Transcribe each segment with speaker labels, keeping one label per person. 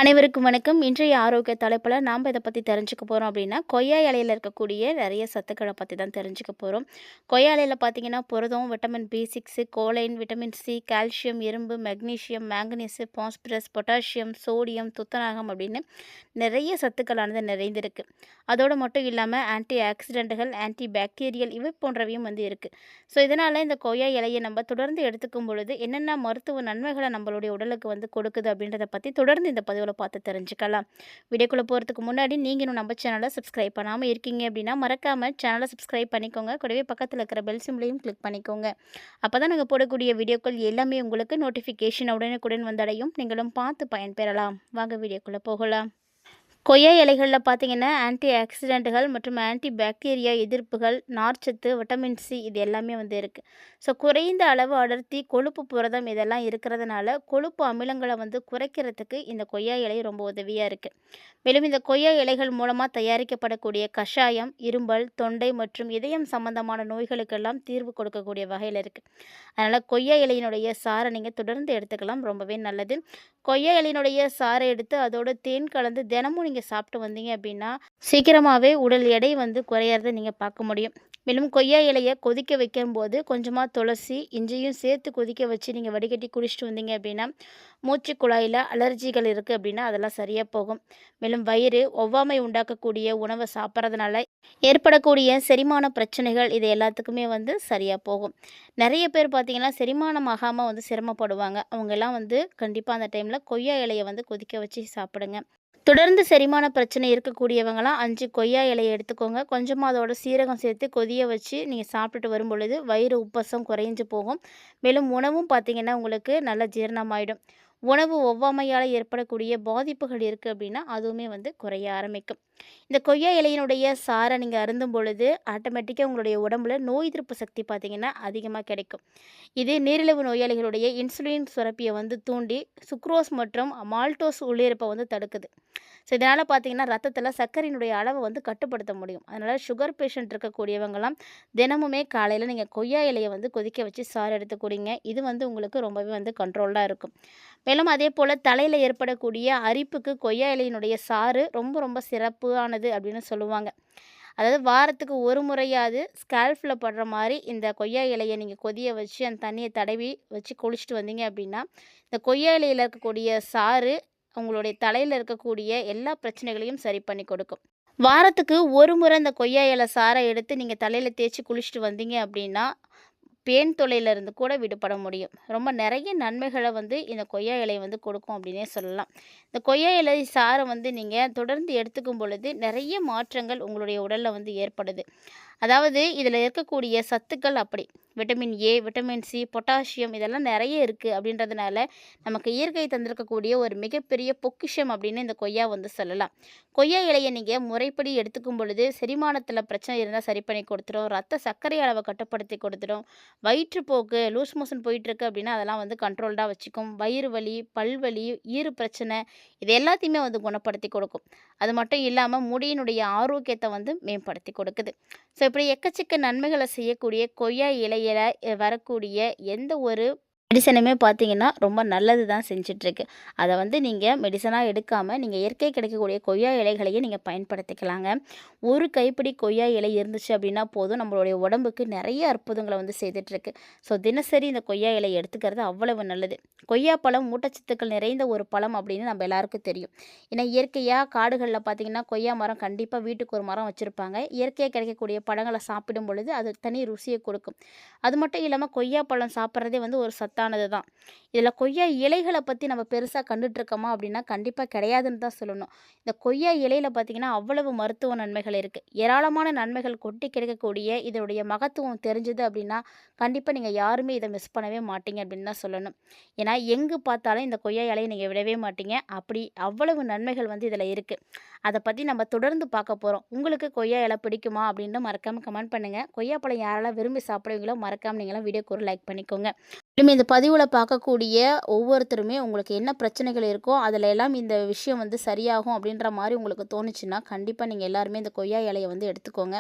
Speaker 1: அனைவருக்கும் வணக்கம். இன்றைய ஆரோக்கிய தலைப்பில் நாம் இதை பற்றி தெரிஞ்சுக்க போகிறோம் அப்படின்னா, கொய்யா இலையில் இருக்கக்கூடிய நிறைய சத்துக்களை பற்றி தான் தெரிஞ்சுக்க போகிறோம். கொய்யா இலையில் பார்த்தீங்கன்னா புரதம், vitamin B6, choline, vitamin C, calcium, இரும்பு, magnesium, manganese, phosphorus, potassium, sodium, துத்தநாகம் அப்படின்னு நிறைய சத்துக்களானது நிறைந்திருக்கு. அதோடு மட்டும் இல்லாமல் ஆன்டி ஆக்சிடென்ட்டுகள், ஆன்டி பாக்டீரியல் இவை போன்றவையும் இருக்குது. ஸோ இதனால் இந்த கொய்யா இலையை நம்ம தொடர்ந்து எடுத்துக்கும் பொழுது என்னென்ன மருத்துவ நன்மைகளை நம்மளுடைய உடலுக்கு கொடுக்குது அப்படின்றத பற்றி தொடர்ந்து இந்த பதிவில் பார்த்து தெரிஞ்சுக்கலாம். வீடியோக்குள்ளே போகிறதுக்கு முன்னாடி நீங்கள் இன்னும் நம்ம சேனலை சப்ஸ்கிரைப் பண்ணாமல் இருக்கீங்க அப்படின்னா மறக்காமல் சேனலை சப்ஸ்கிரைப் பண்ணிக்கோங்க. கூடவே பக்கத்தில் இருக்கிற பெல் சிம்லையும் கிளிக் பண்ணிக்கோங்க. அப்போ தான் நாங்கள் போடக்கூடிய வீடியோக்கள் எல்லாமே உங்களுக்கு நோட்டிஃபிகேஷன் உடனுக்குடன் வந்தடையும். நீங்களும் பார்த்து பயன்பெறலாம். வாங்க வீடியோக்குள்ளே போகலாம். கொய்யா இலைகளில் பார்த்தீங்கன்னா ஆன்டி ஆக்சிடென்ட்டுகள் மற்றும் ஆன்டி பாக்டீரியா எதிர்ப்புகள், நார்ச்சத்து, விட்டமின் C இது எல்லாமே இருக்குது. ஸோ குறைந்த அளவு அடர்த்தி, கொழுப்பு, புரதம் இதெல்லாம் இருக்கிறதுனால கொழுப்பு அமிலங்களை குறைக்கிறதுக்கு இந்த கொய்யா இலை ரொம்ப உதவியாக இருக்குது. மேலும் இந்த கொய்யா இலைகள் மூலமாக தயாரிக்கப்படக்கூடிய கஷாயம் இருமல், தொண்டை மற்றும் இதயம் சம்பந்தமான நோய்களுக்கெல்லாம் தீர்வு கொடுக்கக்கூடிய வகையில் இருக்குது. அதனால் கொய்யா இலையினுடைய சாறை நீங்கள் தொடர்ந்து எடுத்துக்கலாம், ரொம்பவே நல்லது. கொய்யா இலையினுடைய சாறை எடுத்து அதோட தேன் கலந்து தினமும் நீங்கள் சாப்பிட்டு வந்தீங்க அப்படின்னா சீக்கிரமாகவே உடல் எடை குறையிறத நீங்கள் பார்க்க முடியும். மேலும் கொய்யா இலையை கொதிக்க வைக்கும்போது கொஞ்சமாக துளசி, இஞ்சியும் சேர்த்து கொதிக்க வச்சு நீங்கள் வடிகட்டி குடிச்சிட்டு வந்தீங்க அப்படின்னா மூச்சு குழாயில் அலர்ஜிகள் இருக்குது அப்படின்னா அதெல்லாம் சரியாக போகும். மேலும் வயிறு ஒவ்வாமை உண்டாக்கக்கூடிய உணவை சாப்பிட்றதுனால ஏற்படக்கூடிய செரிமான பிரச்சனைகள் இது எல்லாத்துக்குமே சரியாக போகும். நிறைய பேர் பார்த்திங்கன்னா செரிமானம் ஆகாமல் சிரமப்படுவாங்க. அவங்கெல்லாம் கண்டிப்பாக அந்த டைமில் கொய்யா இலையை கொதிக்க வச்சு சாப்பிடுங்க. தொடர்ந்து செரிமான பிரச்சனை இருக்கக்கூடியவங்களாம் 5 கொய்யா இலையை எடுத்துக்கோங்க. கொஞ்சமாக அதோட சீரகம் சேர்த்து கொதிய வச்சு நீங்கள் சாப்பிட்டுட்டு வரும் பொழுது வயிறு உப்பசம் குறைஞ்சு போகும். மேலும் உணவும் பார்த்திங்கன்னா உங்களுக்கு நல்ல ஜீரணமாயிடும். உணவு ஒவ்வாமையால் ஏற்படக்கூடிய பாதிப்புகள் இருக்குது அப்படின்னா அதுவுமே குறைய ஆரம்பிக்கும். இந்த கொய்யா இலையினுடைய சாறை நீங்கள் அருந்தும் பொழுது ஆட்டோமேட்டிக்காக உங்களுடைய உடம்புல நோய் எதிர்ப்பு சக்தி பார்த்திங்கன்னா அதிகமாக கிடைக்கும். இது நீரிழிவு நோயாளிகளுடைய இன்சுலின் சுரப்பியை தூண்டி சுக்ரோஸ் மற்றும் மால்டோஸ் உள்ளிருப்பை தடுக்குது. ஸோ இதனால் பார்த்திங்கன்னா ரத்தத்தில் சர்க்கரையினுடைய அளவை கட்டுப்படுத்த முடியும். அதனால் சுகர் பேஷண்ட் இருக்கக்கூடியவங்களாம் தினமுமே காலையில் நீங்கள் கொய்யா இலையை கொதிக்க வச்சு சாறு எடுத்து குடிங்க. இது உங்களுக்கு ரொம்பவே கண்ட்ரோல்டாக இருக்கும். மேலும் அதே போல் தலையில் ஏற்படக்கூடிய அரிப்புக்கு கொய்யா இலையினுடைய சாறு ரொம்ப ரொம்ப சிறப்பானது அப்படின்னு சொல்லுவாங்க. அதாவது வாரத்துக்கு ஒரு முறையாவது ஸ்கால்ஃபில் படுற மாதிரி இந்த கொய்யா இலையை நீங்கள் கொதிய வச்சு அந்த தண்ணியை தடவி வச்சு குளிச்சுட்டு வந்தீங்க அப்படின்னா இந்த கொய்யா இலையில் இருக்கக்கூடிய சாறு உங்களுடைய தலையில் இருக்கக்கூடிய எல்லா பிரச்சனைகளையும் சரி பண்ணி கொடுக்கும். வாரத்துக்கு ஒரு முறை இந்த கொய்யா இலை சாறை எடுத்து நீங்கள் தலையில் தேய்ச்சி குளிச்சுட்டு வந்தீங்க அப்படின்னா பேன் தொல்லையிலிருந்து கூட விடுபட முடியும். ரொம்ப நிறைய நன்மைகளை இந்த கொய்யா இலை கொடுக்கும் அப்படின்னே சொல்லலாம். இந்த கொய்யா இலை சாறை நீங்கள் தொடர்ந்து எடுத்துக்கும் பொழுது நிறைய மாற்றங்கள் உங்களுடைய உடலில் ஏற்படுது. அதாவது இதில் இருக்கக்கூடிய சத்துக்கள் அப்படி vitamin A, vitamin C, potassium இதெல்லாம் நிறைய இருக்குது. அப்படின்றதுனால நமக்கு இயற்கை தந்திருக்கக்கூடிய ஒரு மிகப்பெரிய பொக்கிஷம் அப்படின்னு இந்த கொய்யா சொல்லலாம். கொய்யா இலையை நீங்கள் முறைப்படி எடுத்துக்கும் பொழுது செரிமானத்தில் பிரச்சனை இருந்தால் சரி பண்ணி கொடுத்துரும். ரத்த சர்க்கரை அளவை கட்டுப்படுத்தி கொடுத்துரும். வயிற்றுப்போக்கு லூஸ் மோஷன் போயிட்டுருக்கு அப்படின்னா அதெல்லாம் கண்ட்ரோல்டாக வச்சுக்கும். வயிறு வலி, பல்வலி, ஈறு பிரச்சனை இது எல்லாத்தையுமே குணப்படுத்தி கொடுக்கும். அது மட்டும் இல்லாமல் முடியினுடைய ஆரோக்கியத்தை மேம்படுத்தி கொடுக்குது. ஸோ இப்படி எக்கச்சக்க நன்மைகளை செய்யக்கூடிய கொய்யா இலையில வரக்கூடிய எந்த ஒரு மெடிசனுமே பார்த்தீங்கன்னா ரொம்ப நல்லது தான் செஞ்சிட்ருக்கு. அதை நீங்கள் மெடிசனாக எடுக்காமல் நீங்கள் இயற்கை கிடைக்கக்கூடிய கொய்யா இலைகளையே நீங்கள் பயன்படுத்திக்கலாங்க. ஒரு கைப்பிடி கொய்யா இலை இருந்துச்சு அப்படின்னா போதும், நம்மளுடைய உடம்புக்கு நிறைய அற்புதங்களை செய்துட்ருக்கு. ஸோ தினசரி இந்த கொய்யா இலை எடுத்துக்கிறது அவ்வளவு நல்லது. கொய்யா பழம் ஊட்டச்சத்துக்கள் நிறைந்த ஒரு பழம் அப்படின்னு நம்ம எல்லாருக்கும் தெரியும். ஏன்னா இயற்கையாக காடுகளில் பார்த்திங்கன்னா கொய்யா மரம் கண்டிப்பாக வீட்டுக்கு ஒரு மரம் வச்சுருப்பாங்க. இயற்கையாக கிடைக்கக்கூடிய பழங்களை சாப்பிடும் பொழுது அது தனி ருசியை கொடுக்கும். அது மட்டும் இல்லாமல் கொய்யா பழம் சாப்பிட்றதே ஒரு சத்தானது தான். இதில் கொய்யா இலைகளை பற்றி நம்ம பெருசாக கண்டுட்ருக்கோமா அப்படின்னா கண்டிப்பாக கிடையாதுன்னு தான் சொல்லணும். இந்த கொய்யா இலையில் பார்த்திங்கன்னா அவ்வளவு மருத்துவ நன்மைகள் இருக்குது. ஏராளமான நன்மைகள் கொட்டி கிடைக்கக்கூடிய இதனுடைய மகத்துவம் தெரிஞ்சுது அப்படின்னா கண்டிப்பாக நீங்கள் யாருமே இதை மிஸ் பண்ணவே மாட்டீங்க அப்படின்னு தான் சொல்லணும். ஏன்னா எங்கு பார்த்தாலும் இந்த கொய்யா இலையை நீங்கள் விடவே மாட்டீங்க. அப்படி அவ்வளவு நன்மைகள் இதில் இருக்குது. அதை பற்றி நம்ம தொடர்ந்து பார்க்க போகிறோம். உங்களுக்கு கொய்யா இலை பிடிக்குமா அப்படின்னு மறக்காமல் கமெண்ட் பண்ணுங்கள். கொய்யாப்பழம் யாரெல்லாம் விரும்பி சாப்பிடுவீங்களோ மறக்காமல் நீங்களாம் வீடியோக்கு ஒரு லைக் பண்ணிக்கோங்க. மேலும் இந்த பதிவில் பார்க்கக்கூடிய ஒவ்வொருத்தருமே உங்களுக்கு என்ன பிரச்சனைகள் இருக்கோ அதில் எல்லாம் இந்த விஷயம் சரியாகும் அப்படின்ற மாதிரி உங்களுக்கு தோணுச்சுன்னா கண்டிப்பாக நீங்கள் எல்லாருமே இந்த கொய்யா இலையை எடுத்துக்கோங்க.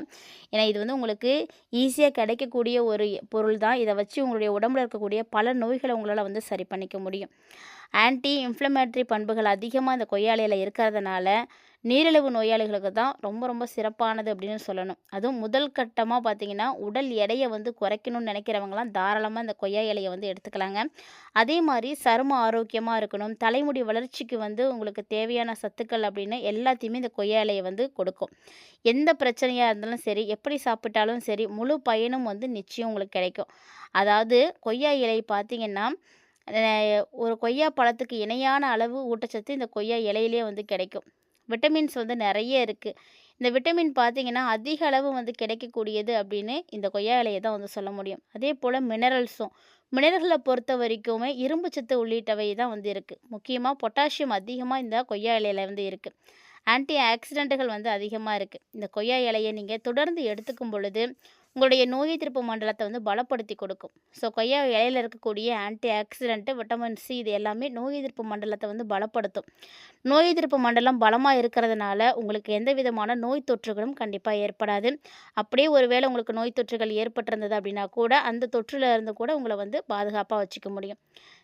Speaker 1: ஏன்னா இது உங்களுக்கு ஈஸியாக கிடைக்கக்கூடிய ஒரு பொருள் தான். இதை வச்சு உங்களுடைய உடம்புல இருக்கக்கூடிய பல நோய்களை உங்களால் சரி பண்ணிக்க முடியும். ஆன்டி இன்ஃப்ளமேட்டரி பண்புகள் அதிகமாக இந்த கொய்யா இலையில இருக்கிறதுனால, நீரிழிவு நோயாளிகளுக்கு தான் ரொம்ப ரொம்ப சிறப்பானது அப்படின்னு சொல்லணும். அதுவும் முதல் கட்டமா பார்த்தீங்கன்னா, உடல் எடைய வந்து குறைக்கணும்னு நினைக்கிறவங்கலாம் தாராளமா இந்த கொய்யா இலைய வந்து எடுத்துக்கலாங்க. அதே மாரி சருமம் ஆரோக்கியமா இருக்கணும், தலைமுடி வளர்ச்சிக்கு வந்து உங்களுக்கு தேவையான சத்துக்கள் அப்படின்னு எல்லாத்தையுமே இந்த கொய்யா இலைய வந்து கொடுக்கும். எந்த பிரச்சனையா இருந்தாலும் சரி, எப்படி சாப்பிட்டாலும் சரி, முழு பயனும் வந்து நிச்சயம் உங்களுக்கு கிடைக்கும். அதாவது கொய்யா இலை பார்த்தீங்கன்னா, அ ஒரு கொய்யா பழத்துக்கு இணையான அளவு ஊட்டச்சத்து இந்த கொய்யா இலையிலேயே வந்து கிடைக்கும். விட்டமின்ஸ் வந்து நெறைய இருக்கு. இந்த விட்டமின் பார்த்தீங்கன்னா, அதிக அளவு வந்து கிடைக்கக்கூடியது அப்படின்னு இந்த கொய்யா இலைய தான் வந்து சொல்ல முடியும். அதேபோல மினரல்ஸும். மினரல்கள பொறுத்த வரைக்குமே இரும்பு சத்து உள்ளிட்டவை தான் வந்து இருக்கு. முக்கியமா பொட்டாசியம் அதிகமா இந்த கொய்யா இலையில வந்து இருக்கு. ஆன்டி ஆக்சிடென்ட்டுகள் வந்து அதிகமா இருக்கு. இந்த கொய்யா இலைய நீங்க தொடர்ந்து எடுத்துக்கும் பொழுது, உங்களுடைய நோய் எதிர்ப்பு மண்டலத்த வந்து பலப்படுத்தி கொடுக்கும். ஸோ கொய்யா இலையில இருக்கக்கூடிய ஆன்டி ஆக்சிடென்ட், விட்டமின் சி இது எல்லாமே நோய் எதிர்ப்பு மண்டலத்த வந்து பலப்படுத்தும். நோய் எதிர்ப்பு மண்டலம் பலமா இருக்கிறதுனால, உங்களுக்கு எந்த விதமான நோய் தொற்றுகளும் கண்டிப்பா ஏற்படாது. அப்படியே ஒரு வேளை உங்களுக்கு நோய் தொற்றுகள் ஏற்பட்டிருந்தது அப்படின்னா கூட, அந்த தொற்றுல இருந்து கூட உங்கள வந்து பாதுகாப்பா வச்சுக்க முடியும்.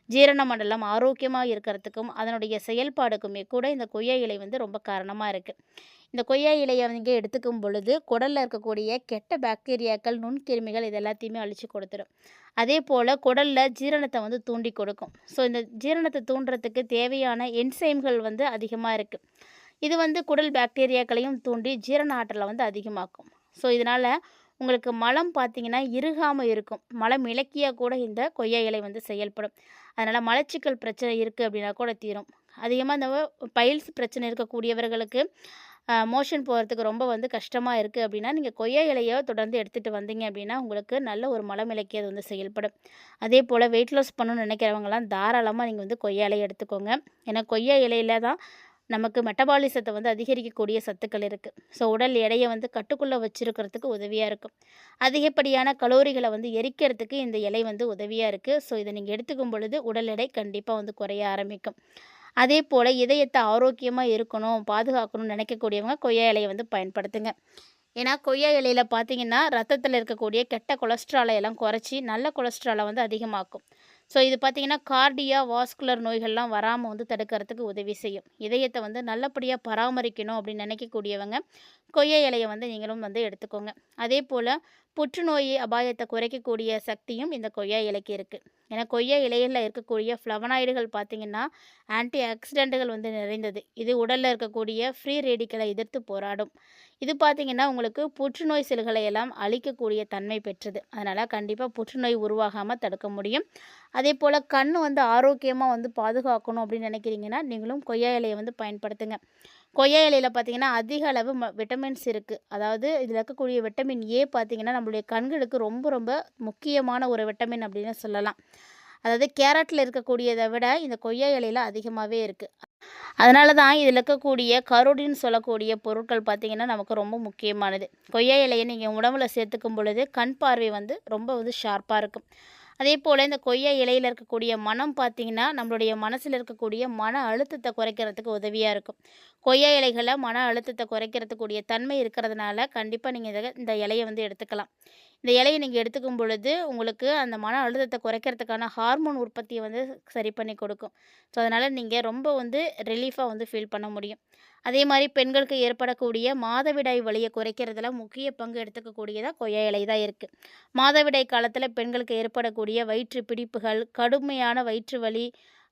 Speaker 1: ஜீரண மண்டலம் ஆரோக்கியமா இருக்கிறதுக்கும், அதனுடைய செயல்பாடுக்குமே கூட இந்த கொய்யா இலை வந்து ரொம்ப காரணமா இருக்கு. இந்த கொய்யா இலைய நீங்க எடுத்துக்கும் பொழுது, குடல்ல இருக்கக்கூடிய கெட்ட பாக்டீரியாக்கள், நுண்கிருமிகள் இது எல்லாத்தையுமே அழிச்சு கொடுத்துரும். அதேபோல குடல்ல ஜீரணத்த வந்து தூண்டி கொடுக்கும். ஸோ இந்த ஜீரணத்த தூண்டுறதுக்கு தேவையான என்சைம்கள் வந்து அதிகமா இருக்கு. இது வந்து குடல் பாக்டீரியாக்களையும் தூண்டி ஜீரண ஆற்றல வந்து அதிகமாக்கும். ஸோ இதனால உங்களுக்கு மலம் பார்த்தீங்கன்னா, இறுகாம இருக்கும். மலம் இளக்கியா கூட இந்த கொய்யா இலை வந்து செயல்படும். அதனால மலச்சிக்கல் பிரச்சனை இருக்கு அப்படின்னா கூட தீரும். அதிகமா இந்த பைல்ஸ் பிரச்சனை இருக்கக்கூடியவர்களுக்கு மோஷன் போறதுக்கு ரொம்ப வந்து கஷ்டமா இருக்கு அப்படின்னா, நீங்க கொய்யா இலைய தொடர்ந்து எடுத்துட்டு வந்தீங்க அப்படின்னா, உங்களுக்கு நல்ல ஒரு மலம் இளக்கி அது வந்து செயல்படும். அதேபோல வெயிட் லாஸ் பண்ணணும்னு நினைக்கிறவங்கலாம் தாராளமா நீங்க வந்து கொய்யா இலைய எடுத்துக்கோங்க. ஏன்னா கொய்யா இலையில தான் நமக்கு மெட்டபாலிசத்த வந்து அதிகரிக்கக்கூடிய சத்துக்கள் இருக்கு. ஸோ உடல் எடைய வந்து கட்டுக்குள்ள வச்சிருக்கிறதுக்கு உதவியா இருக்கும். அதிகப்படியான கலோரிகள வந்து எரிக்கிறதுக்கு இந்த இலை வந்து உதவியா இருக்கு. ஸோ இத நீங்க எடுத்துக்கும் பொழுது உடல் எடை கண்டிப்பா வந்து குறைய ஆரம்பிக்கும். அதேபோல இதயத்த ஆரோக்கியமா இருக்கணும், பாதுகாக்கணும்னு நினைக்கக்கூடியவங்க கொய்யா இலைய வந்து பயன்படுத்துங்க. ஏன்னா, கொய்யா இலையில பார்த்தீங்கன்னா, ரத்தத்தில இருக்கக்கூடிய கெட்ட கொலஸ்ட்ராலை எல்லாம் குறைச்சி, நல்ல கொலஸ்ட்ரால வந்து அதிகமாக்கும். ஸோ இது பார்த்தீங்கன்னா, வாஸ்குலர் நோய்கள்லாம் வராம வந்து தடுக்கிறதுக்கு உதவி செய்யும். இதயத்த வந்து நல்லபடியா பராமரிக்கணும் அப்படின்னு நினைக்கக்கூடியவங்க, கொய்யா இலைய வந்து நீங்களும் வந்து எடுத்துக்கோங்க. அதேபோல புற்றுநோய் அபாயத்த குறைக்கக்கூடிய சக்தியும் இந்த கொய்யா இலைக்கு இருக்கு. ஏன்னா, கொய்யா இலையில இருக்கக்கூடிய ஃப்ளவனாய்டுகள் பார்த்தீங்கன்னா, ஆன்டி ஆக்சிடென்ட்டுகள் வந்து நிறைந்தது. இது உடல்ல இருக்கக்கூடிய ஃப்ரீ ரேடிக்கல எதிர்த்து போராடும். இது பார்த்தீங்கன்னா, உங்களுக்கு புற்றுநோய் செல்களை எல்லாம் அழிக்கக்கூடிய தன்மை பெற்றது. அதனால கண்டிப்பா புற்றுநோய் உருவாகாம தடுக்க முடியும். அதேபோல கண் வந்து ஆரோக்கியமா வந்து பாதுகாக்கணும் அப்படின்னு நினைக்கிறீங்கன்னா, நீங்களும் கொய்யா இலைய வந்து பயன்படுத்துங்க. கொய்யா இலையில பார்த்தீங்கன்னா, அதிக அளவு விட்டமின்ஸ் இருக்கு. அதாவது இதில இருக்கக்கூடிய விட்டமின் ஏ பார்த்தீங்கன்னா, நம்மளுடைய கண்களுக்கு ரொம்ப ரொம்ப முக்கியமான ஒரு விட்டமின் அப்படின்னு சொல்லலாம். அதாவது கேரட்ல இருக்கக்கூடியத விட இந்த கொய்யா இலையில அதிகமாவே இருக்கு. அதனால தான் இதில இருக்கக்கூடிய கரோடின்னு சொல்லக்கூடிய பொருட்கள் பார்த்தீங்கன்னா, நமக்கு ரொம்ப முக்கியமானது. கொய்யா இலைய நீங்க உணவுல சேர்த்துக்கும் பொழுது, கண் பார்வை வந்து ரொம்ப வந்து ஷார்ப்பா இருக்கும். அதேபோல இந்த கொய்யா இலையில இருக்கக்கூடிய மணம் பார்த்தீங்கன்னா, நம்மளுடைய மனசுல இருக்கக்கூடிய மன அழுத்தத்த குறைக்கிறதுக்கு உதவியா இருக்கும். கொய்யா இலைகள்ல மன அழுத்தத்த குறைக்கிறதுக்கூடிய தன்மை இருக்கிறதுனால, கண்டிப்பா நீங்க இந்த இலைய வந்து எடுத்துக்கலாம். இந்த இலைய நீங்க எடுத்துக்கும் பொழுது, உங்களுக்கு அந்த மன அழுத்தத்த குறைக்கிறதுக்கான ஹார்மோன் உற்பத்திய வந்து சரி பண்ணி கொடுக்கும். ஸோ, அதனால நீங்க ரொம்ப வந்து ரிலீஃபா வந்து ஃபீல் பண்ண முடியும். அதே மாரி பெண்களுக்கு ஏற்படக்கூடிய மாதவிடாய் வலிய குறைக்கிறதுல முக்கிய பங்கு எடுத்துக்கக்கூடியதா கொய்யா இலை தான் இருக்கு. மாதவிடாய் காலத்துல பெண்களுக்கு ஏற்படக்கூடிய வயிற்று பிடிப்புகள், கடுமையான வயிற்று வலி,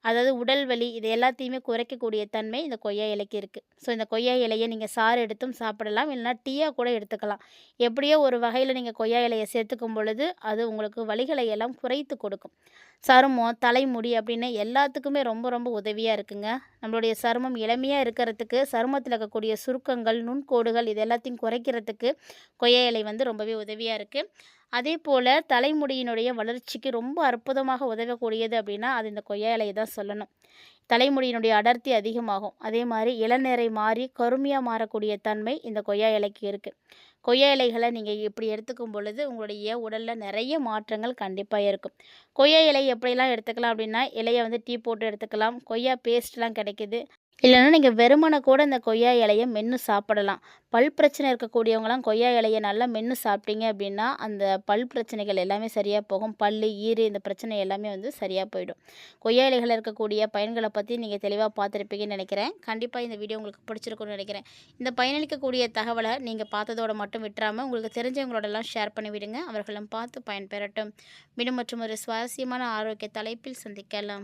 Speaker 1: அதாவது உடல் வலி இது எல்லாத்தையுமே குறைக்கக்கூடிய தன்மை இந்த கொய்யா இலைக்கு இருக்கு. ஸோ இந்த கொய்யா இலைய நீங்க சாறு எடுத்தும் சாப்பிடலாம். இல்லைனா டீயா கூட எடுத்துக்கலாம். எப்படியோ ஒரு வகையில நீங்க கொய்யா இலைய சேர்த்துக்கும் பொழுது, அது உங்களுக்கு வலிகளை எல்லாம் குறைத்து கொடுக்கும். சருமம், தலைமுடி அப்படின்னு எல்லாத்துக்குமே ரொம்ப ரொம்ப உதவியா இருக்குங்க. நம்மளுடைய சருமம் இளமையா இருக்கிறதுக்கு, சருமத்தில இருக்கக்கூடிய சுருக்கங்கள், நுண்கோடுகள் இது எல்லாத்தையும் குறைக்கிறதுக்கு கொய்யா இலை வந்து ரொம்பவே உதவியா இருக்கு. அதேபோல தலைமுடியினுடைய வளர்ச்சிக்கு ரொம்ப அற்புதமாக உதவக்கூடியது அப்படின்னா, அது இந்த கொய்யா இலைய தான் சொல்லணும். தலைமுடியினுடைய அடர்த்தி அதிகமாகும். அதே மாரி இளநரை மாறி கருமையா மாறக்கூடிய தன்மை இந்த கொய்யா இலைக்கு இருக்கு. கொய்யா இலைகள நீங்க இப்படி எடுத்துக்கும் பொழுது, உங்களுடைய உடல்ல நிறைய மாற்றங்கள் கண்டிப்பா இருக்கும். கொய்யா இலை எப்படிலாம் எடுத்துக்கலாம் அப்படின்னா, இலைய வந்து டீ போட்டு எடுத்துக்கலாம். கொய்யா பேஸ்ட்லாம் கிடைக்குது. இல்லைன்னா நீங்கள் வெறுமனே கூட இந்த கொய்யா இலையை மென்று சாப்பிடலாம். பல் பிரச்சனை இருக்கக்கூடியவங்கலாம் கொய்யா இலையை நல்லா மென்று சாப்பிட்டீங்க அப்படின்னா அந்த பல் பிரச்சனைகள் எல்லாமே சரியாக போகும். பல், ஈறு இந்த பிரச்சனை எல்லாமே வந்து சரியாக போயிடும். கொய்யா இலைகளில் இருக்கக்கூடிய பயன்களை பற்றி நீங்கள் தெளிவாக பார்த்துருப்பீங்கன்னு நினைக்கிறேன். கண்டிப்பாக இந்த வீடியோ உங்களுக்கு பிடிச்சிருக்கும்னு நினைக்கிறேன். இந்த பயனளிக்கக்கூடிய தகவலை நீங்கள் பார்த்ததோடு மட்டும் விட்டுறாமல் உங்களுக்கு தெரிஞ்சவங்களோடலாம் ஷேர் பண்ணி விடுங்க. அவர்களும் பார்த்து பயன்பெறட்டும். மீண்டும் மற்றும் ஒரு சுவாரஸ்யமான ஆரோக்கிய தலைப்பில் சந்திக்கலாம்.